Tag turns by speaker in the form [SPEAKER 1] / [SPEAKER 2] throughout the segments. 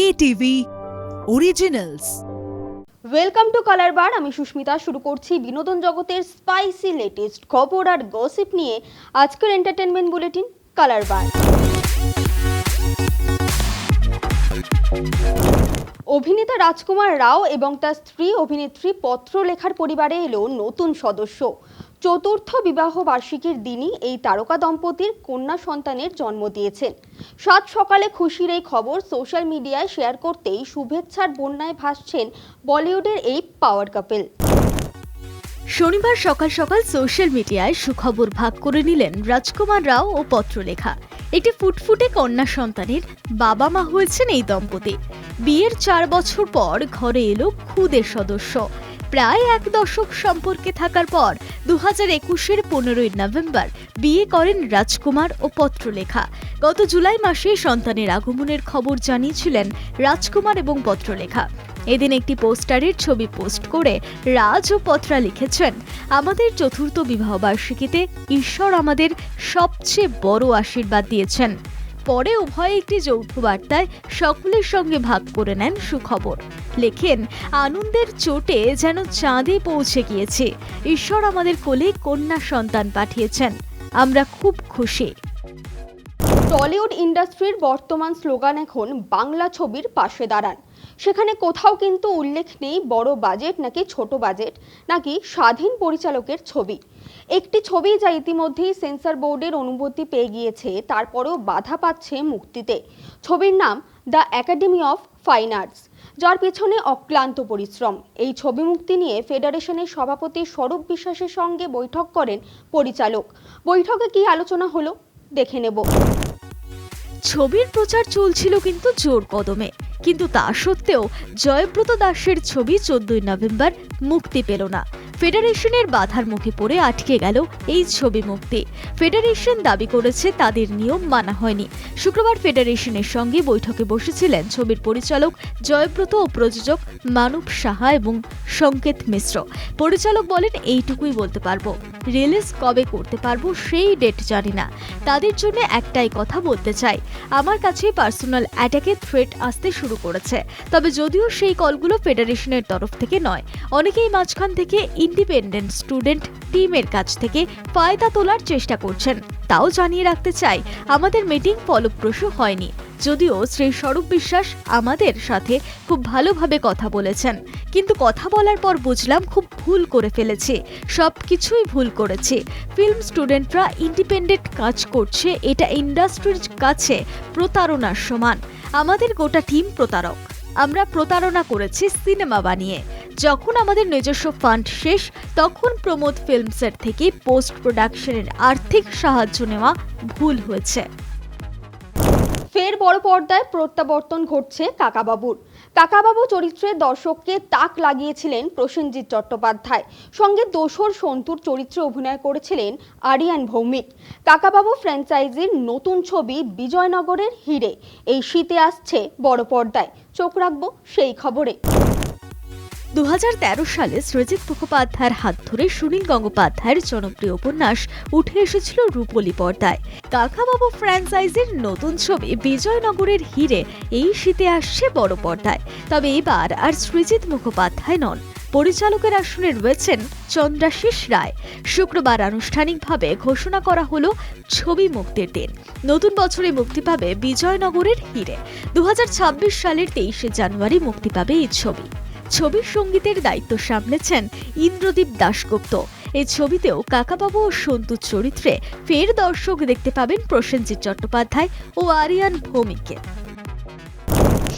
[SPEAKER 1] KTV originals.
[SPEAKER 2] Welcome to colour bar. আমি সুস্মিতা। শুরু করছি বিনোদন জগতের স্পাইসি লেটেস্ট খবর আর গসিপ নিয়ে আজকের এন্টারটেনমেন্ট বুলেটিন কালার বার। অভিনেতা রাজকুমার রাও এবং তার স্ত্রী অভিনেত্রী পত্রলেখার পরিবারে এলো নতুন সদস্য। চতুর্থ বিবাহ বার্ষিকীর দিনই এই তারকা দম্পতির কন্যা সন্তানের জন্ম দিয়েছেন। সাত সকালে খুশির এই খবর সোশ্যাল মিডিয়ায় শেয়ার করতেই শুভেচ্ছার বন্যায় ভাসছেন বলিউডের এই পাওয়ার কাপল।
[SPEAKER 3] শনিবার সকাল সকাল সোশ্যাল মিডিয়ায় সুখবর ভাগ করে নিলেন রাজকুমার রাও ও পত্রলেখা। একটি ফুটফুটে কন্যা সন্তানের বাবা মা হয়েছেন এই দম্পতি। বিয়ের 4 বছর পর ঘরে এলো খুদের সদস্য। প্রায় 1 দশক সম্পর্কে থাকার পর 2021-এর 15ই নভেম্বর বিয়ে করেন রাজকুমার ও পত্রলেখা। গত জুলাই মাসে সন্তানের আগমনের খবর জানিয়েছিলেন রাজকুমার এবং পত্রলেখা। এদিন একটি পোস্টারের ছবি পোস্ট করে রাজ ও পত্রা লিখেছেন, আমাদের চতুর্থ বিবাহবার্ষিকীতে ঈশ্বর আমাদের সবচেয়ে বড় আশীর্বাদ দিয়েছেন। পরে উভয়ে একটি যৌথ বার্তায় সকলের সঙ্গে ভাগ করে নেন সুখবর। লেখেন, আনন্দের চোটে যেন চাঁদে পৌঁছে গিয়েছে। ঈশ্বর আমাদের কোলে কন্যা সন্তান পাঠিয়েছেন। আমরা খুব খুশি।
[SPEAKER 2] টলিউড ইন্ডাস্ট্রির বর্তমান স্লোগান এখন বাংলা ছবির পাশে দাঁড়ান। সেখানে কোথাও কিন্তু উল্লেখ নেই বড় বাজেট নাকি ছোট বাজেট নাকি স্বাধীন পরিচালকের ছবি। একটি ছবি যা ইতিমধ্যেই সেন্সর বোর্ডের অনুমতি পেয়ে গিয়েছে, তারপরেও বাধা পাচ্ছে মুক্তিতে। ছবির নাম the academy of fine arts, যার পেছনে অক্লান্ত পরিশ্রম। এই ছবি মুক্তি নিয়ে ফেডারেশনের সভাপতি স্বরূপ বিশ্বাসের সঙ্গে বৈঠক করেন পরিচালক। বৈঠকে কি আলোচনা হলো দেখে নেব।
[SPEAKER 3] ছবির প্রচার চলছিল কিন্তু জোর কদমে, কিন্তু তা সত্ত্বেও জয়ব্রত দাসের ছবি 14ই নভেম্বর মুক্তি পেল না। ফেডারেশনের বাধার মুখে পড়ে আটকে গেল এই ছবি মুক্তি। ফেডারেশন দাবি করেছে তাদের নিয়ম মানা হয়নি। শুক্রবার ফেডারেশনের সঙ্গে বৈঠকে বসেছিলেন ছবির পরিচালক জয়ব্রত ও প্রযোজক মানব সাহা এবং সংকেত মিশ্র। পরিচালক বলেন, এইটুকুই বলতে পারবো, রিলিজ কবে করতে পারবো সেই ডেট জানি না। তাদের জন্য একটাই কথা বলতে চাই, আমার কাছে পার্সোনাল অ্যাটাকে থ্রেট আসতে শুরু করেছে। তবে যদিও সেই কলগুলো ফেডারেশনের তরফ থেকে নয়, অনেকেই মাঝখান থেকে ইন্ডিপেন্ডেন্ট স্টুডেন্ট টিমের কাছ থেকে ফায়দা তোলার চেষ্টা করছেন। তাও জানিয়ে রাখতে চাই, আমাদের মিটিং ফলপ্রসূ হয়নি। যদিও শ্রী স্বরূপ বিশ্বাস আমাদের সাথে খুব ভালোভাবে কথা বলেছেন, কিন্তু কথা বলার পর বুঝলাম খুব ভুল করে ফেলেছি, সবকিছুই ভুল করেছি। ফিল্ম স্টুডেন্টরা ইন্ডিপেন্ডেন্ট কাজ করছে, এটা ইন্ডাস্ট্রির কাছে প্রতারণার সমান। আমাদের গোটা টিম প্রতারক। আমরা প্রতারণা করেছি সিনেমা বানিয়ে। যখন আমাদের নিজস্ব ফান্ড শেষ, তখন প্রমোদ ফিল্মসের থেকে পোস্ট প্রোডাকশনের আর্থিক সাহায্য নেওয়া ভুল হয়েছে।
[SPEAKER 2] ফের বড় পর্দায় প্রত্যাবর্তন ঘটছে কাকাবাবুর। কাকাবাবু চরিত্রে দর্শককে তাক লাগিয়েছিলেন প্রসেনজিৎ চট্টোপাধ্যায়, সঙ্গে দোসর সন্তুর চরিত্রে অভিনয় করেছিলেন আরিয়ান ভৌমিক। কাকাবাবু ফ্র্যাঞ্চাইজির নতুন ছবি বিজয়নগরের হিরে এই শীতে আসছে বড় পর্দায়। চোখ রাখবো সেই খবরে।
[SPEAKER 3] 2013 সালে সৃজিত মুখোপাধ্যায়ের হাত ধরে সুনীল গঙ্গোপাধ্যায়ের জনপ্রিয় উপন্যাস উঠে এসেছিল রূপলী পর্দায়। কাকাবাবু ফ্র্যাঞ্চাইজির নতুন ছবি বিজয়নগরের হিরে এই শীতে আসছে বড় পর্দায়। তবে এবার আর সৃজিত মুখোপাধ্যায় নন, পরিচালকের আসনে রয়েছেন চন্দ্রাশিস রায়। শুক্রবার আনুষ্ঠানিকভাবে ঘোষণা করা হলো ছবি মুক্তির দিন। নতুন বছরে মুক্তি পাবে বিজয়নগরের হিরে। 2026 সালের 23শে জানুয়ারি মুক্তি পাবে এই ছবি। ছবির সঙ্গীতের দায়িত্ব সামলেছেন ইন্দ্রদীপ দাশগুপ্ত। এই ছবিতেও কাকাবাবু ও সন্তু চরিত্রে ফের দর্শক দেখতে পাবেন প্রসেনজিৎ চট্টোপাধ্যায় ও আরিয়ান ভৌমিককে।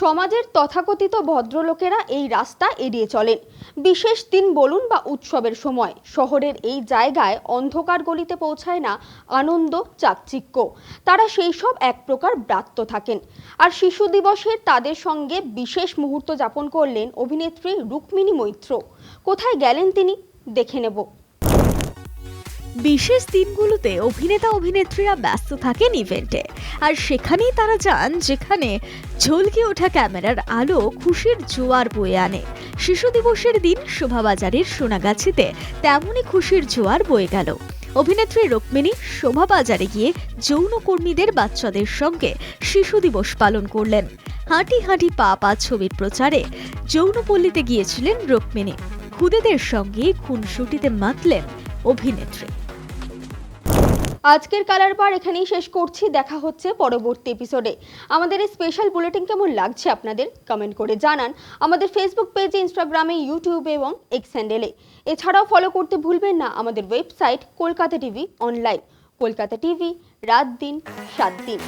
[SPEAKER 2] সমাজের তথাকথিত ভদ্রলোকেরা এই রাস্তা এড়িয়ে চলেন। বিশেষ দিন বলুন বা উৎসবের সময় শহরের এই জায়গায় অন্ধকার গলিতে পৌঁছায় না আনন্দ চাকচিক্য। তারা সেই সব এক প্রকার ব্রাত্য থাকেন। আর শিশু দিবসে তাদের সঙ্গে বিশেষ মুহূর্ত যাপন করলেন অভিনেত্রী রুক্মিণী মৈত্র। কোথায় গেলেন তিনি দেখে নেব।
[SPEAKER 3] বিশেষ দিনগুলোতে অভিনেতা অভিনেত্রীরা ব্যস্ত থাকেন ইভেন্টে, আর সেখানেই তারা যান যেখানে ঝলকে ওঠা ক্যামেরার আলো খুশির জোয়ার বয়ে আনে। শিশু দিবসের দিন শোভাবাজারের সোনাগাছিতে তেমনই খুশির জোয়ার বয়ে গেল। অভিনেত্রী রুক্মিণী শোভাবাজারে গিয়ে যৌনকর্মীদের বাচ্চাদের সঙ্গে শিশু দিবস পালন করলেন। হাঁটি হাঁটি পা পা ছবির প্রচারে যৌনপল্লীতে গিয়েছিলেন রুক্মিণী। খুদেদের সঙ্গে খুনসুটিতে মাতলেন অভিনেত্রী।
[SPEAKER 2] আজকের কালার বার এখানেই শেষ করছি। দেখা হচ্ছে পরবর্তী এপিসোডে। আমাদের এই স্পেশাল বুলেটিন কেমন লাগছে আপনাদের কমেন্ট করে জানান আমাদের ফেসবুক পেজে, ইনস্টাগ্রামে, ইউটিউবে এবং এক্স হ্যান্ডেলে। এছাড়াও ফলো করতে ভুলবেন না আমাদের website Kolkata TV online. Kolkata TV, রাত দিন 7 দিন।